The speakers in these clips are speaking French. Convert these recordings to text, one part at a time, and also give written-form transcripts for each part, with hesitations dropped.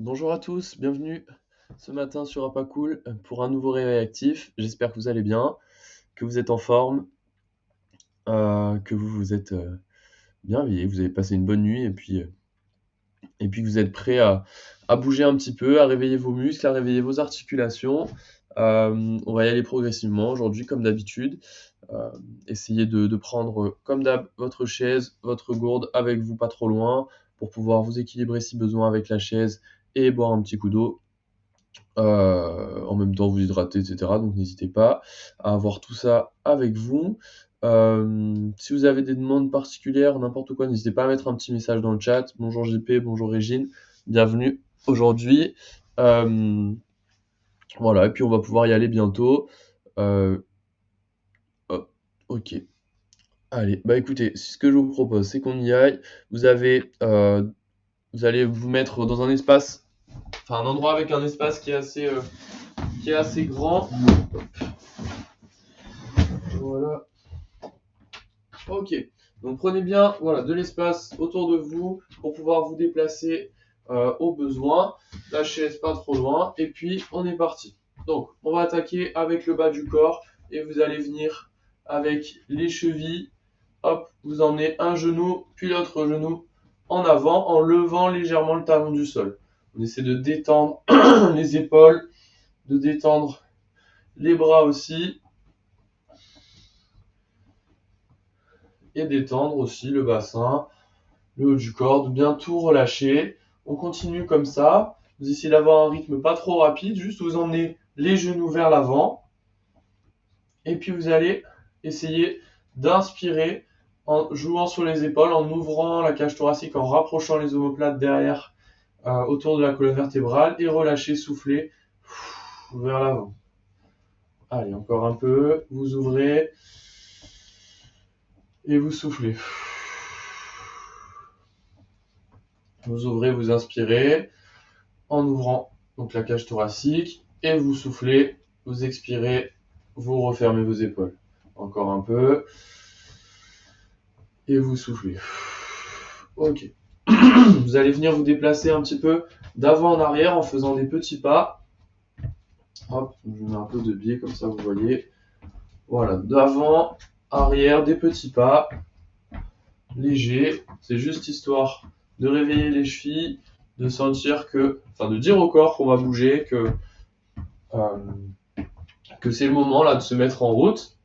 Bonjour à tous, bienvenue ce matin sur Apacool pour un nouveau réveil actif. J'espère que vous allez bien, que vous êtes en forme, que vous êtes bien réveillés, que vous avez passé une bonne nuit et puis que vous êtes prêts à bouger un petit peu, à réveiller vos muscles, à réveiller vos articulations. On va y aller progressivement aujourd'hui comme d'habitude. Euh, Essayez de prendre comme d'hab votre chaise, votre gourde avec vous pas trop loin pour pouvoir vous équilibrer si besoin avec la chaise et boire un petit coup d'eau. En même temps vous hydrater, et cetera. Donc n'hésitez pas à avoir tout ça avec vous. Si vous avez des demandes particulières, n'importe quoi, n'hésitez pas à mettre un petit message dans le chat. Bonjour JP, bonjour Régine, bienvenue aujourd'hui. Hem, voilà et puis on va pouvoir y aller bientôt. Heu, Hop, OK. Allez, bah écoutez, ce que je vous propose, c'est qu'on y aille. Vous allez vous mettre dans un espace, enfin un endroit avec un espace qui est assez grand. Voilà. Ok. Donc prenez bien, voilà, de l'espace autour de vous pour pouvoir vous déplacer au besoin. La chaise pas trop loin. Et puis on est parti. Donc on va attaquer avec le bas du corps et vous allez venir avec les chevilles. Hop, vous emmenez un genou puis l'autre genou en avant en levant légèrement le talon du sol. On essaie de détendre les épaules, de détendre les bras aussi. Et détendre aussi le bassin, le haut du corps, de bien tout relâcher. On continue comme ça. Vous essayez d'avoir un rythme pas trop rapide, juste vous emmenez les genoux vers l'avant. Et puis vous allez essayer d'inspirer en jouant sur les épaules, en ouvrant la cage thoracique, en rapprochant les omoplates derrière autour de la colonne vertébrale et relâchez, soufflez vers l'avant. Allez, encore un peu. Vous ouvrez et vous soufflez. Vous ouvrez, vous inspirez en ouvrant donc la cage thoracique et vous soufflez, vous expirez, vous refermez vos épaules. Encore un peu et vous soufflez. Ok. Vous allez venir vous déplacer un petit peu d'avant en arrière en faisant des petits pas. Hop, je mets un peu de biais comme ça vous voyez. Voilà, d'avant, arrière, des petits pas légers. C'est juste histoire de réveiller les chevilles, de sentir que, enfin de dire au corps qu'on va bouger, que c'est le moment là de se mettre en route.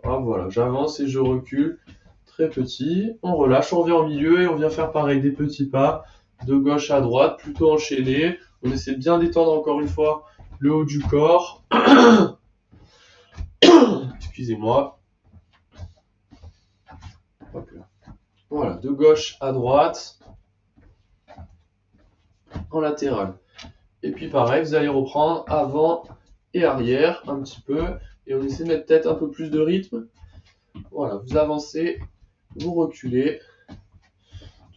Ah, voilà, j'avance et je recule, très petit. On relâche, on revient au milieu et on vient faire pareil, des petits pas de gauche à droite, plutôt enchaînés. On essaie de bien détendre encore une fois le haut du corps. Excusez-moi. Hop là. Voilà, de gauche à droite, en latéral. Et puis pareil, vous allez reprendre avant et arrière un petit peu. Et on essaie de mettre peut-être un peu plus de rythme. Voilà, vous avancez, vous reculez.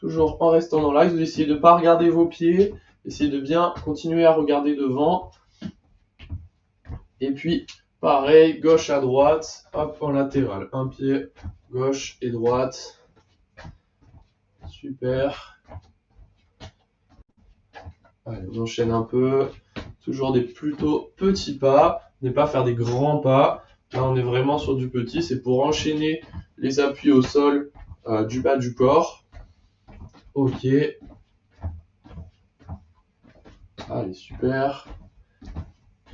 Toujours en restant dans l'axe, vous essayez de ne pas regarder vos pieds. Essayez de bien continuer à regarder devant. Et puis, pareil, gauche à droite, hop, en latéral. Un pied, gauche et droite. Super. Allez, on enchaîne un peu. Toujours des plutôt petits pas. Ne pas faire des grands pas. Là, on est vraiment sur du petit. C'est pour enchaîner les appuis au sol du bas du corps. Ok. Allez, super.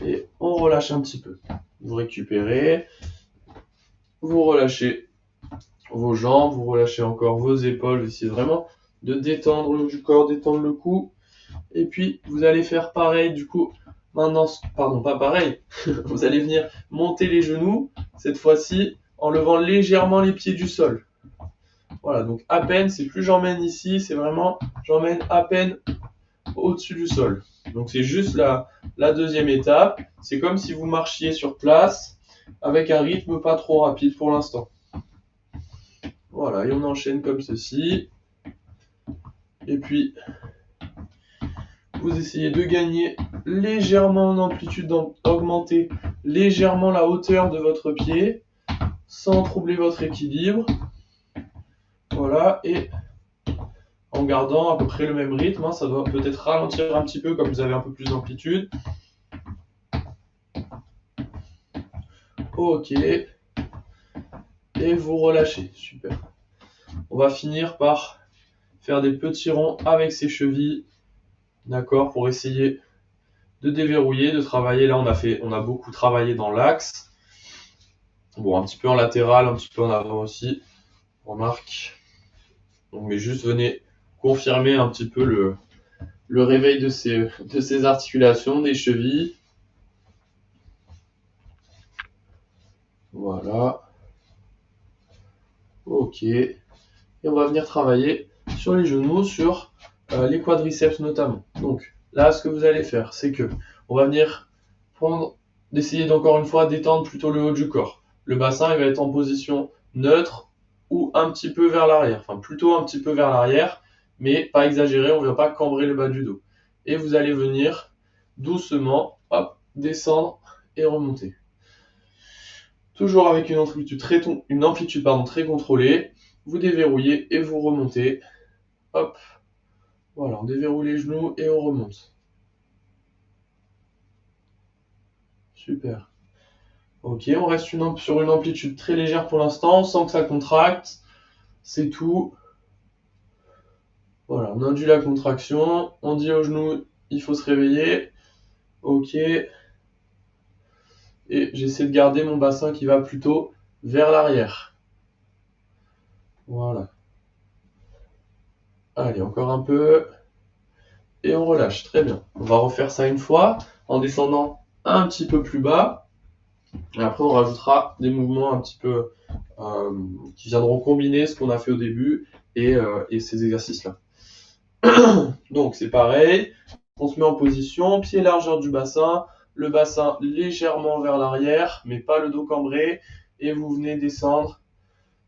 Et on relâche un petit peu. Vous récupérez. Vous relâchez vos jambes. Vous relâchez encore vos épaules. Vous essayez vraiment de détendre le haut du corps, détendre le cou. Et puis, vous allez faire pareil du coup. Maintenant, pardon, pas pareil. Vous allez venir monter les genoux, cette fois-ci, en levant légèrement les pieds du sol. Voilà, donc à peine, c'est plus j'emmène ici, c'est vraiment, j'emmène à peine au-dessus du sol. Donc c'est juste la deuxième étape. C'est comme si vous marchiez sur place, avec un rythme pas trop rapide pour l'instant. Voilà, et on enchaîne comme ceci. Et puis, vous essayez de gagner légèrement en amplitude, d'augmenter légèrement la hauteur de votre pied sans troubler votre équilibre. Voilà, et en gardant à peu près le même rythme. Hein. Ça doit peut-être ralentir un petit peu comme vous avez un peu plus d'amplitude. Ok. Et vous relâchez. Super. On va finir par faire des petits ronds avec ses chevilles. D'accord, pour essayer de déverrouiller, de travailler. Là, on a beaucoup travaillé dans l'axe. Bon, un petit peu en latéral, un petit peu en avant aussi. Remarque. Donc, mais juste venez confirmer un petit peu le réveil de ces articulations, des chevilles. Voilà. Ok. Et on va venir travailler sur les genoux, sur les quadriceps notamment. Donc là, ce que vous allez faire, c'est que on va venir d'essayer d'encore une fois d'étendre plutôt le haut du corps. Le bassin, il va être en position neutre ou un petit peu vers l'arrière. Enfin, plutôt un petit peu vers l'arrière, mais pas exagéré, on ne vient pas cambrer le bas du dos. Et vous allez venir doucement, hop, descendre et remonter. Toujours avec une amplitude très contrôlée. Vous déverrouillez et vous remontez. Hop. Voilà, on déverrouille les genoux et on remonte. Super. Ok, on reste sur une amplitude très légère pour l'instant. On sent que ça contracte. C'est tout. Voilà, on induit la contraction. On dit aux genoux, il faut se réveiller. Ok. Et j'essaie de garder mon bassin qui va plutôt vers l'arrière. Voilà. Allez, encore un peu. Et on relâche. Très bien. On va refaire ça une fois en descendant un petit peu plus bas. Et après, on rajoutera des mouvements un petit peu qui viendront combiner ce qu'on a fait au début et ces exercices-là. Donc, c'est pareil. On se met en position, pied largeur du bassin, le bassin légèrement vers l'arrière, mais pas le dos cambré. Et vous venez descendre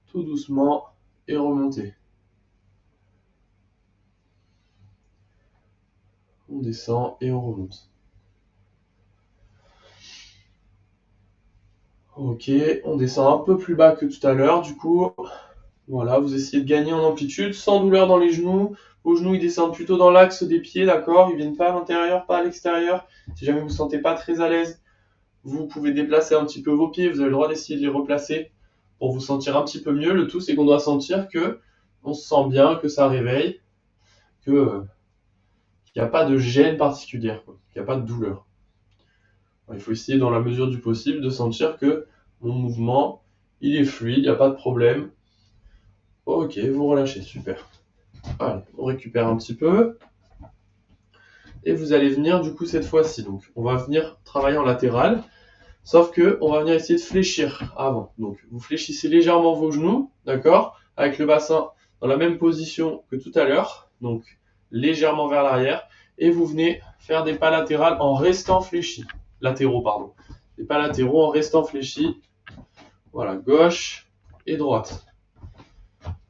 tout doucement et remonter. On descend et on remonte. Ok, on descend un peu plus bas que tout à l'heure. Du coup, voilà, vous essayez de gagner en amplitude sans douleur dans les genoux. Vos genoux, ils descendent plutôt dans l'axe des pieds, d'accord? Ils viennent pas à l'intérieur, pas à l'extérieur. Si jamais vous ne vous sentez pas très à l'aise, vous pouvez déplacer un petit peu vos pieds. Vous avez le droit d'essayer de les replacer pour vous sentir un petit peu mieux. Le tout, c'est qu'on doit sentir que on se sent bien, que ça réveille, qu'il n'y a pas de gêne particulière, qu'il n'y a pas de douleur. Il faut essayer, dans la mesure du possible, de sentir que mon mouvement, il est fluide, il n'y a pas de problème. Ok, vous relâchez, super. Allez, on récupère un petit peu. Et vous allez venir du coup cette fois-ci. Donc on va venir travailler en latéral. Sauf que on va venir essayer de fléchir avant. Donc vous fléchissez légèrement vos genoux, d'accord? Avec le bassin dans la même position que tout à l'heure. Donc légèrement vers l'arrière. Et vous venez faire des pas latérales en restant fléchis. Latéraux, pardon. Des pas latéraux en restant fléchis. Voilà, gauche et droite.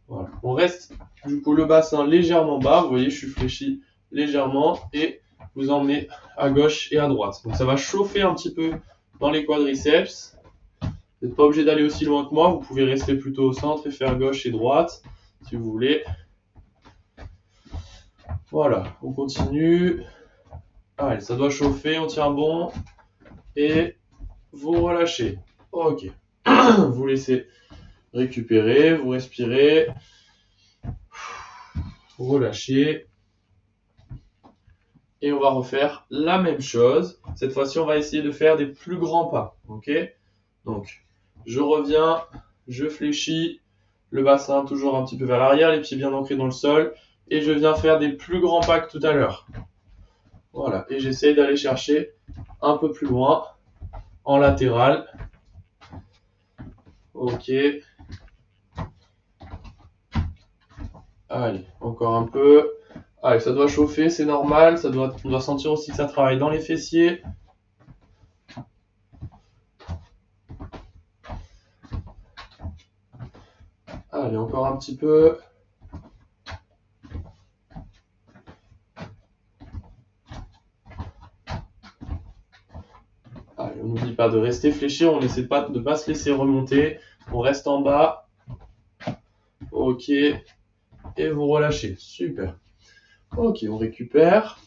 Voilà. On reste du coup le bassin légèrement bas. Vous voyez, je suis fléchi légèrement et vous emmenez à gauche et à droite. Donc ça va chauffer un petit peu dans les quadriceps. Vous n'êtes pas obligé d'aller aussi loin que moi. Vous pouvez rester plutôt au centre et faire gauche et droite si vous voulez. Voilà, on continue. Allez, ça doit chauffer, on tient bon. Et vous relâchez. Ok. Vous laissez récupérer, vous respirez. Vous relâchez. Et on va refaire la même chose. Cette fois-ci, on va essayer de faire des plus grands pas. Ok? Donc, je reviens, je fléchis, le bassin toujours un petit peu vers l'arrière, les pieds bien ancrés dans le sol. Et je viens faire des plus grands pas que tout à l'heure. Voilà. Et j'essaye d'aller chercher un peu plus loin, en latéral. Ok. Allez, encore un peu. Allez, ça doit chauffer, c'est normal. On doit sentir aussi que ça travaille dans les fessiers. Allez, encore un petit peu. Allez, on n'oublie pas de rester fléchi, on n'essaie pas de ne pas se laisser remonter. On reste en bas. Ok. et vous relâchez. Super. Ok, on récupère.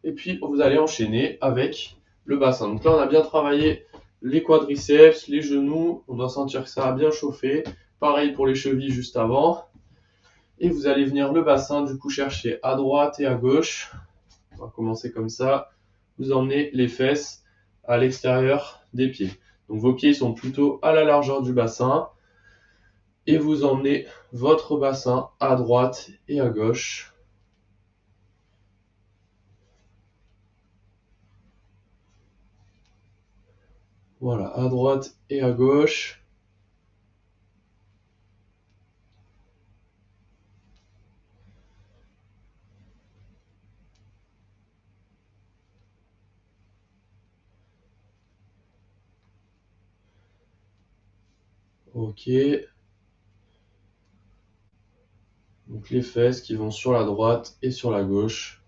Et puis, vous allez enchaîner avec le bassin. Donc là, on a bien travaillé les quadriceps, les genoux. On doit sentir que ça a bien chauffé. Pareil pour les chevilles juste avant. Et vous allez venir le bassin, du coup, chercher à droite et à gauche. On va commencer comme ça. Vous emmenez les fesses à l'extérieur des pieds. Donc vos pieds sont plutôt à la largeur du bassin. Et vous emmenez votre bassin à droite et à gauche. Voilà, à droite et à gauche. Ok. Donc les fesses qui vont sur la droite et sur la gauche.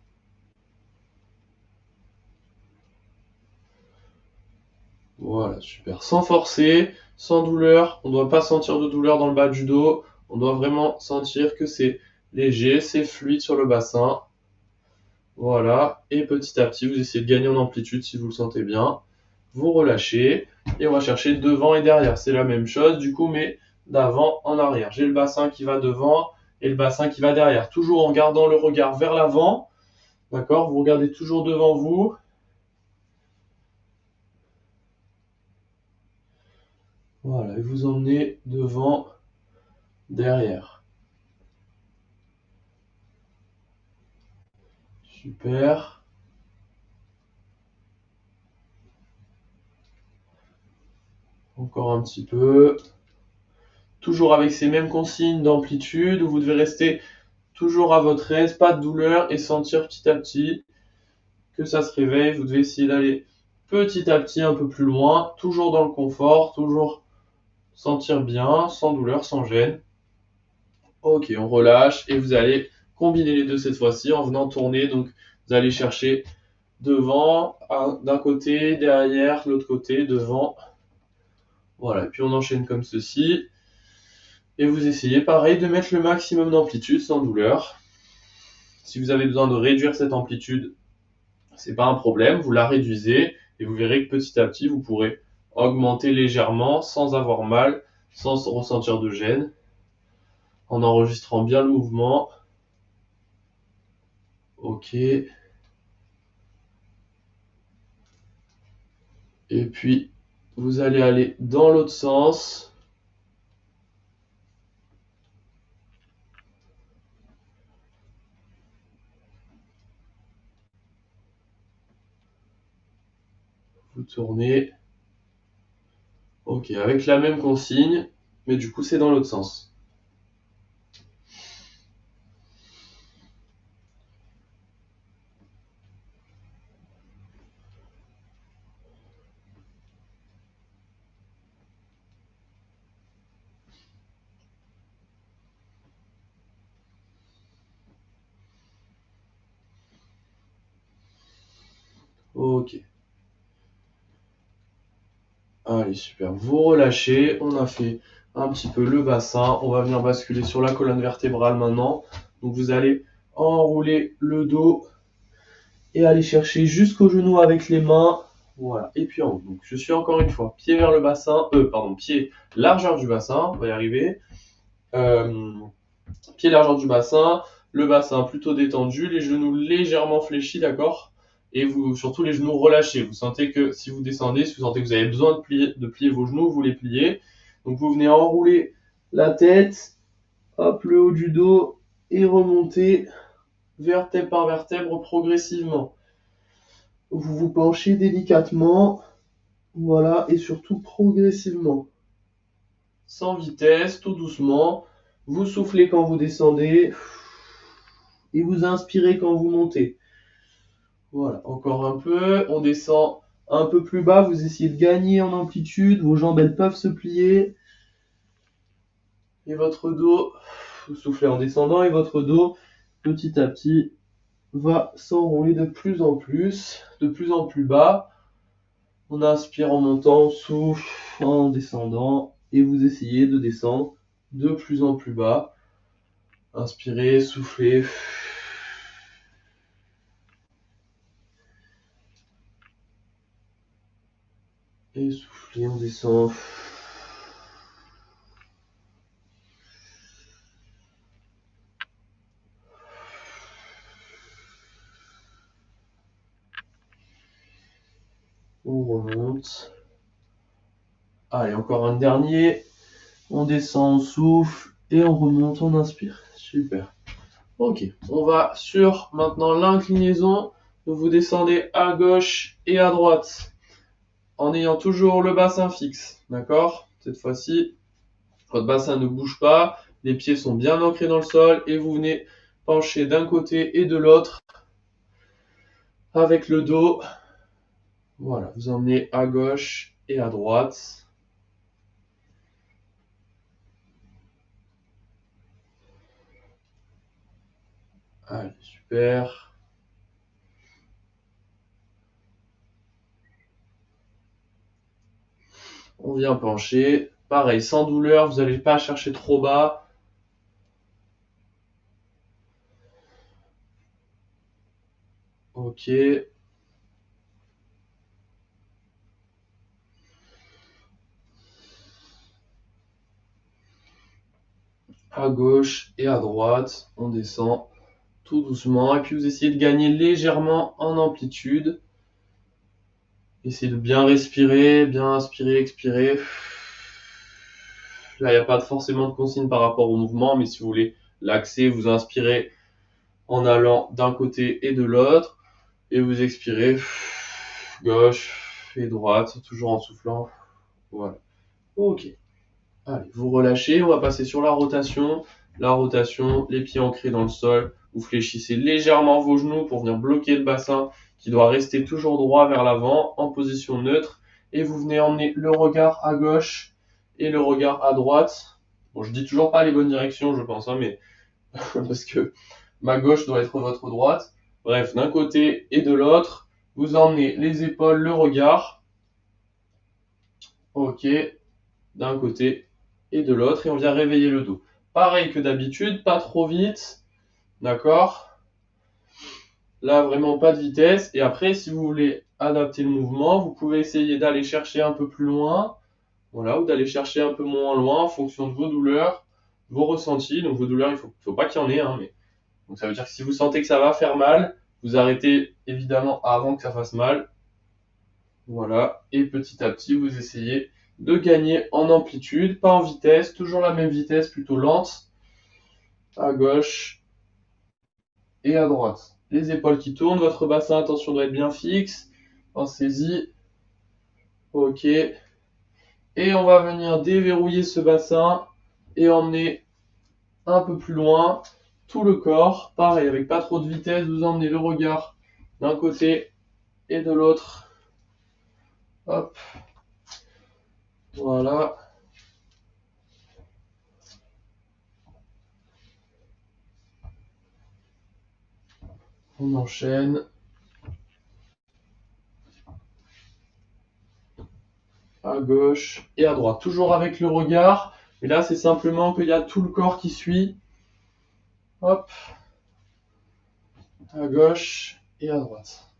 Voilà, super. Sans forcer, sans douleur. On ne doit pas sentir de douleur dans le bas du dos. On doit vraiment sentir que c'est léger, c'est fluide sur le bassin. Voilà. Et petit à petit, vous essayez de gagner en amplitude si vous le sentez bien. Vous relâchez. Et on va chercher devant et derrière. C'est la même chose, du coup, mais d'avant en arrière. J'ai le bassin qui va devant et le bassin qui va derrière. Toujours en gardant le regard vers l'avant. D'accord? Vous regardez toujours devant vous. Voilà, et vous emmenez devant, derrière. Super. Encore un petit peu. Toujours avec ces mêmes consignes d'amplitude, où vous devez rester toujours à votre aise, pas de douleur, et sentir petit à petit que ça se réveille. Vous devez essayer d'aller petit à petit un peu plus loin, toujours dans le confort, toujours sentir bien, sans douleur, sans gêne. Ok, on relâche et vous allez combiner les deux cette fois-ci en venant tourner. Donc vous allez chercher devant, d'un côté, derrière, l'autre côté, devant. Voilà, et puis on enchaîne comme ceci. Et vous essayez pareil de mettre le maximum d'amplitude sans douleur. Si vous avez besoin de réduire cette amplitude, c'est pas un problème, vous la réduisez et vous verrez que petit à petit vous pourrez augmenter légèrement sans avoir mal, sans ressentir de gêne, en enregistrant bien le mouvement. Ok. Et puis vous allez aller dans l'autre sens. Vous tournez. Ok, avec la même consigne, mais du coup c'est dans l'autre sens. Ok. Allez, super. Vous relâchez. On a fait un petit peu le bassin. On va venir basculer sur la colonne vertébrale maintenant. Donc vous allez enrouler le dos et aller chercher jusqu'au genou avec les mains. Voilà. Et puis en haut. Donc je suis encore une fois pied vers le bassin. Pied largeur du bassin. On va y arriver. Pied largeur du bassin. Le bassin plutôt détendu. Les genoux légèrement fléchis, d'accord? Et vous, surtout les genoux relâchés. Vous sentez que si vous descendez, si vous sentez que vous avez besoin de plier vos genoux, vous les pliez. Donc vous venez enrouler la tête, hop, le haut du dos et remonter vertèbre par vertèbre progressivement. Vous vous penchez délicatement, voilà, et surtout progressivement. Sans vitesse, tout doucement. Vous soufflez quand vous descendez et vous inspirez quand vous montez. Voilà, encore un peu. On descend un peu plus bas. Vous essayez de gagner en amplitude. Vos jambes, elles peuvent se plier. Et votre dos, vous soufflez en descendant. Et votre dos, petit à petit, va s'enrouler de plus en plus bas. On inspire en montant, on souffle en descendant. Et vous essayez de descendre de plus en plus bas. Inspirez, soufflez. Et soufflez, on descend. On remonte. Allez, encore un dernier. On descend, on souffle et on remonte, on inspire. Super. Ok, on va sur maintenant l'inclinaison. Donc vous descendez à gauche et à droite en ayant toujours le bassin fixe. D'accord? Cette fois-ci, votre bassin ne bouge pas. Les pieds sont bien ancrés dans le sol et vous venez pencher d'un côté et de l'autre avec le dos. Voilà, vous emmenez à gauche et à droite. Allez, super. On vient pencher. Pareil, sans douleur, vous n'allez pas chercher trop bas. Ok. À gauche et à droite, on descend tout doucement. Et puis vous essayez de gagner légèrement en amplitude. Essayez de bien respirer, bien inspirer, expirer. Là, il n'y a pas forcément de consigne par rapport au mouvement, mais si vous voulez l'axer, vous inspirez en allant d'un côté et de l'autre. Et vous expirez gauche et droite, toujours en soufflant. Voilà. Ok. Allez, vous relâchez, on va passer sur la rotation. La rotation, les pieds ancrés dans le sol. Vous fléchissez légèrement vos genoux pour venir bloquer le bassin qui doit rester toujours droit vers l'avant en position neutre. Et vous venez emmener le regard à gauche et le regard à droite. Bon, je dis toujours pas les bonnes directions, je pense, hein, mais parce que ma gauche doit être votre droite. Bref, d'un côté et de l'autre, vous emmenez les épaules, le regard. Ok, d'un côté et de l'autre, et on vient réveiller le dos. Pareil que d'habitude, pas trop vite, d'accord? Là, vraiment pas de vitesse. Et après, si vous voulez adapter le mouvement, vous pouvez essayer d'aller chercher un peu plus loin, voilà, ou d'aller chercher un peu moins loin en fonction de vos douleurs, vos ressentis. Donc vos douleurs, il faut pas qu'il y en ait, hein, mais donc ça veut dire que si vous sentez que ça va faire mal, vous arrêtez évidemment avant que ça fasse mal. Voilà, et petit à petit, vous essayez de gagner en amplitude, pas en vitesse, toujours la même vitesse, plutôt lente, à gauche et à droite. Les épaules qui tournent, votre bassin, attention, doit être bien fixe. Pensez-y. Ok. Et on va venir déverrouiller ce bassin et emmener un peu plus loin tout le corps. Pareil, avec pas trop de vitesse, vous emmenez le regard d'un côté et de l'autre. Hop. Voilà. On enchaîne. À gauche et à droite. Toujours avec le regard. Mais là, c'est simplement qu'il y a tout le corps qui suit. Hop. À gauche et à droite.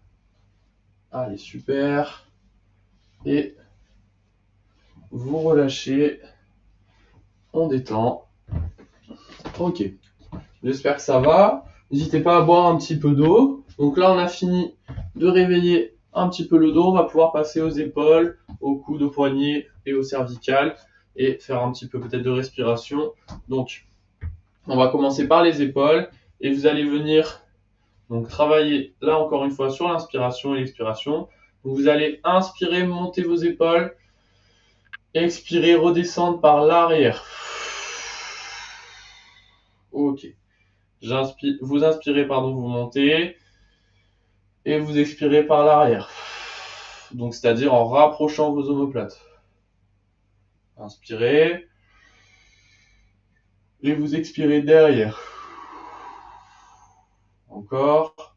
Allez, super. Et vous relâchez. On détend. Ok. J'espère que ça va. N'hésitez pas à boire un petit peu d'eau. Donc là, on a fini de réveiller un petit peu le dos. On va pouvoir passer aux épaules, aux coudes, aux poignets et aux cervicales. Et faire un petit peu peut-être de respiration. Donc, on va commencer par les épaules. Et vous allez venir donc travailler là encore une fois sur l'inspiration et l'expiration. Donc vous allez inspirer, monter vos épaules. Expirer, redescendre par l'arrière. Ok. J'inspire, vous inspirez, pardon, vous montez. Et vous expirez par l'arrière. Donc c'est-à-dire en rapprochant vos omoplates. Inspirez. Et vous expirez derrière. Encore.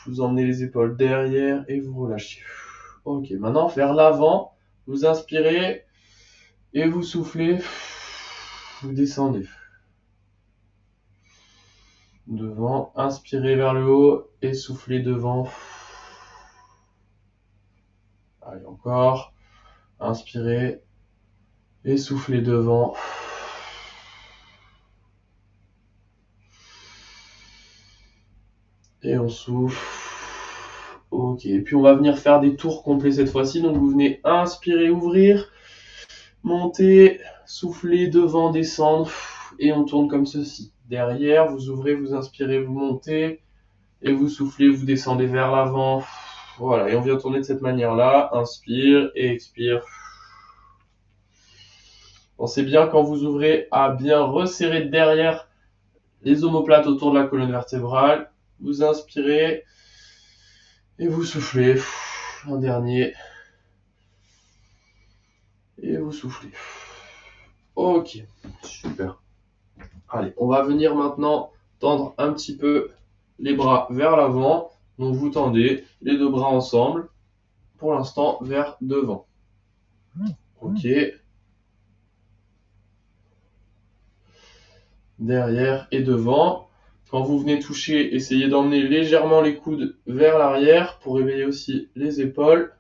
Vous emmenez les épaules derrière et vous relâchez. Ok, maintenant vers l'avant, vous inspirez et vous soufflez. vous descendez. Devant, inspirez vers le haut et soufflez devant. Allez, encore. Inspirez et soufflez devant. Et on souffle. Ok, et puis on va venir faire des tours complets cette fois-ci. Donc vous venez inspirer, ouvrir, monter, souffler devant, descendre. Et on tourne comme ceci. Derrière, vous ouvrez, vous inspirez, vous montez. Et vous soufflez, vous descendez vers l'avant. Voilà, et on vient tourner de cette manière-là. Inspire et expire. Pensez bien quand vous ouvrez à bien resserrer derrière les omoplates autour de la colonne vertébrale. Vous inspirez et vous soufflez. Un dernier. Et vous soufflez. Ok, super. Allez, on va venir maintenant tendre un petit peu les bras vers l'avant. Donc vous tendez les deux bras ensemble. Pour l'instant, vers devant. Ok. Derrière et devant. Quand vous venez toucher, essayez d'emmener légèrement les coudes vers l'arrière pour réveiller aussi les épaules.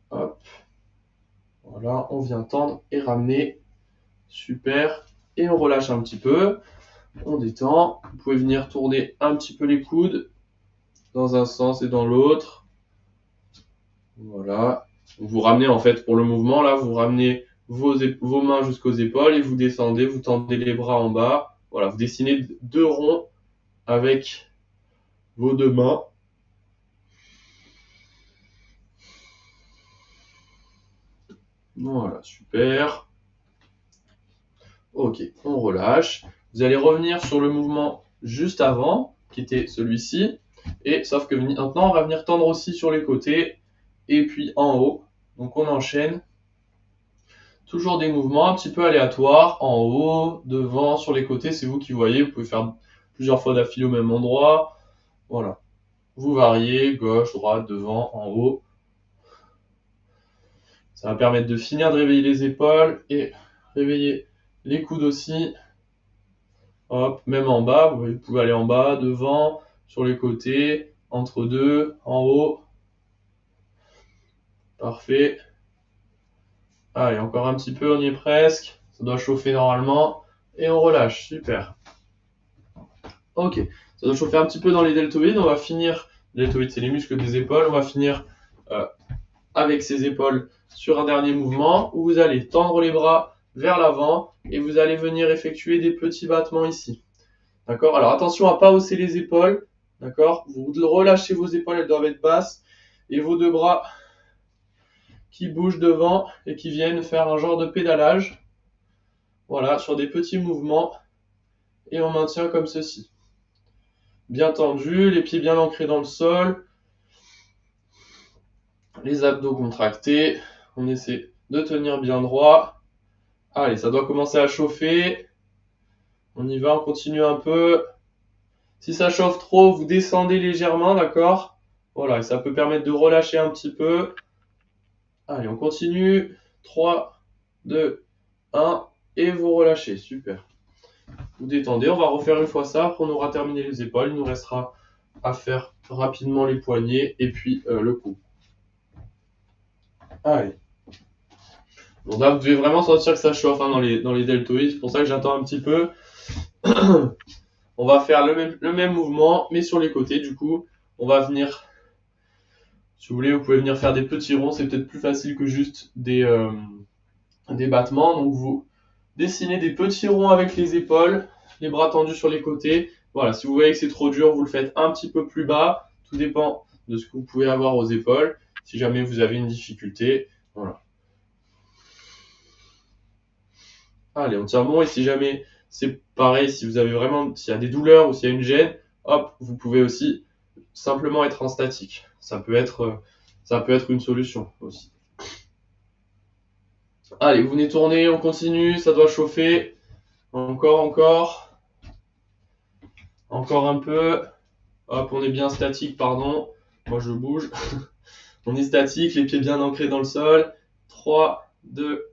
Hop. Voilà, on vient tendre et ramener. Super. Et on relâche un petit peu. On détend. Vous pouvez venir tourner un petit peu les coudes dans un sens et dans l'autre. Voilà. Vous ramenez en fait pour le mouvement, là, vous ramenez vos mains jusqu'aux épaules et vous descendez, vous tendez les bras en bas. Voilà, vous dessinez deux ronds avec vos deux mains. Voilà, super. Ok, on relâche. Vous allez revenir sur le mouvement juste avant, qui était celui-ci. Et sauf que maintenant, on va venir tendre aussi sur les côtés et puis en haut. Donc on enchaîne. Toujours des mouvements un petit peu aléatoires, en haut, devant, sur les côtés, c'est vous qui voyez. Vous pouvez faire plusieurs fois d'affilée au même endroit. Voilà. Vous variez, gauche, droite, devant, en haut. Ça va permettre de finir de réveiller les épaules et réveiller les coudes aussi. Hop, même en bas, vous pouvez aller en bas, devant, sur les côtés, entre deux, en haut. Parfait. Allez, encore un petit peu, on y est presque. Ça doit chauffer normalement. Et on relâche, super. Ok, ça doit chauffer un petit peu dans les deltoïdes. On va finir, les deltoïdes c'est les muscles des épaules. On va finir avec ces épaules sur un dernier mouvement où vous allez tendre les bras vers l'avant et vous allez venir effectuer des petits battements ici. D'accord? Alors attention à ne pas hausser les épaules. D'accord? Vous relâchez vos épaules, elles doivent être basses. Et vos deux bras qui bougent devant et qui viennent faire un genre de pédalage. Voilà, sur des petits mouvements. Et on maintient comme ceci. Bien tendu, les pieds bien ancrés dans le sol. Les abdos contractés. On essaie de tenir bien droit. Allez, ça doit commencer à chauffer. On y va, on continue un peu. Si ça chauffe trop, vous descendez légèrement, d'accord? Voilà, et ça peut permettre de relâcher un petit peu. Allez, on continue. 3, 2, 1. Et vous relâchez, super. Vous détendez, on va refaire une fois ça. Après, on aura terminé les épaules. Il nous restera à faire rapidement les poignets et puis le cou. Allez. Donc là, vous devez vraiment sentir que ça chauffe dans les deltoïdes. C'est pour ça que j'attends un petit peu. On va faire le même mouvement, mais sur les côtés. Du coup, on va venir, si vous voulez, vous pouvez venir faire des petits ronds. C'est peut-être plus facile que juste des battements. Donc vous dessinez des petits ronds avec les épaules, les bras tendus sur les côtés. Voilà, si vous voyez que c'est trop dur, vous le faites un petit peu plus bas. Tout dépend de ce que vous pouvez avoir aux épaules. Si jamais vous avez une difficulté, voilà. Allez, on tient bon. Et si jamais c'est pareil, si vous avez vraiment, s'il y a des douleurs ou s'il y a une gêne, hop, vous pouvez aussi simplement être en statique. Ça peut être une solution aussi. Allez, vous venez tourner, on continue, ça doit chauffer. Encore un peu. Hop, on est bien statique, pardon. Moi, je bouge. On est statique, les pieds bien ancrés dans le sol. 3, 2,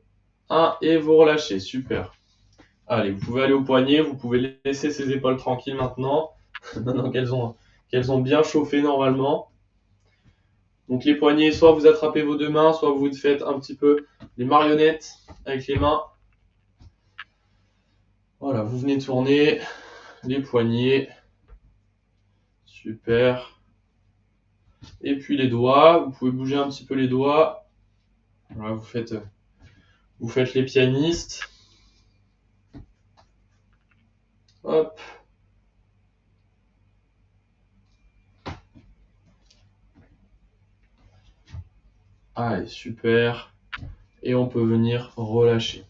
1 et vous relâchez, super. Allez, vous pouvez aller au poignet, vous pouvez laisser ces épaules tranquilles maintenant, maintenant qu'elles ont bien chauffé normalement. Donc les poignets, soit vous attrapez vos deux mains, soit vous faites un petit peu les marionnettes avec les mains. Voilà, vous venez tourner les poignets. Super. Et puis les doigts, vous pouvez bouger un petit peu les doigts. Voilà, vous faites les pianistes. Hop. Allez, super. Et on peut venir relâcher.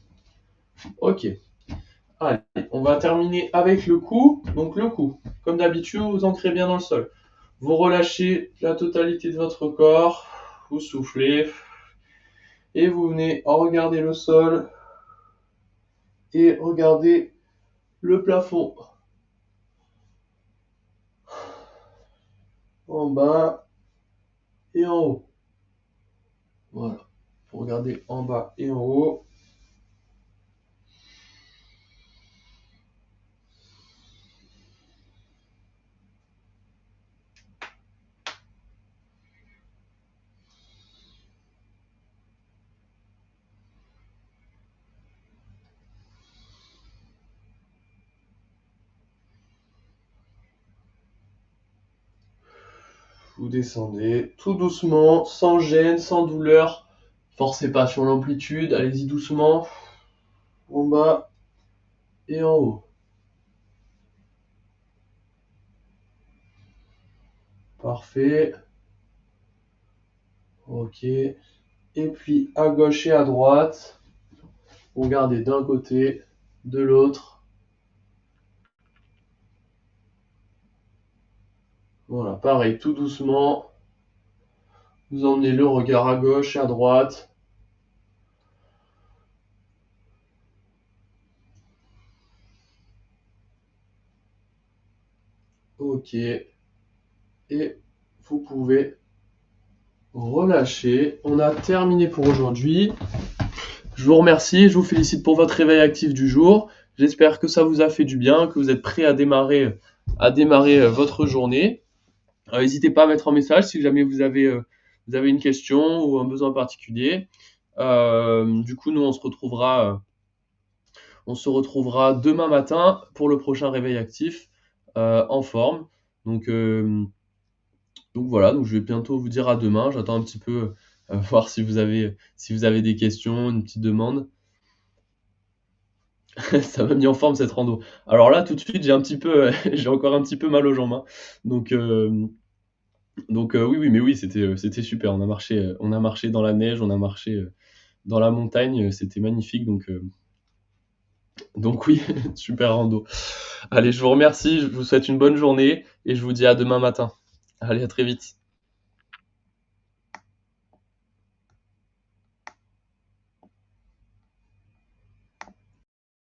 Ok. Allez, on va terminer avec le cou. Donc le cou, comme d'habitude, vous ancrez bien dans le sol. Vous relâchez la totalité de votre corps. Vous soufflez. Et vous venez regarder le sol. Et regardez le plafond. En bas et en haut. Voilà. Vous regardez en bas et en haut. Vous descendez tout doucement, sans gêne, sans douleur. Forcez pas sur l'amplitude, allez-y doucement. En bas et en haut. Parfait. Ok. Et puis à gauche et à droite, vous regardez d'un côté, de l'autre. Voilà, pareil, tout doucement. Vous emmenez le regard à gauche et à droite. Ok. Et vous pouvez relâcher. On a terminé pour aujourd'hui. Je vous remercie, je vous félicite pour votre réveil actif du jour. J'espère que ça vous a fait du bien, que vous êtes prêts à démarrer votre journée. N'hésitez pas à mettre un message si jamais vous avez une question ou un besoin particulier. Du coup, nous, on se retrouvera demain matin pour le prochain réveil actif en forme. Donc voilà, donc je vais bientôt vous dire à demain. J'attends un petit peu voir si vous avez des questions, une petite demande. Ça m'a mis en forme cette rando. Alors là, tout de suite, j'ai encore un petit peu mal aux jambes, hein. Donc oui, mais oui, c'était super. On a marché dans la neige, on a marché dans la montagne, c'était magnifique. Donc oui, super rando. Allez, je vous remercie, je vous souhaite une bonne journée et je vous dis à demain matin. Allez, à très vite.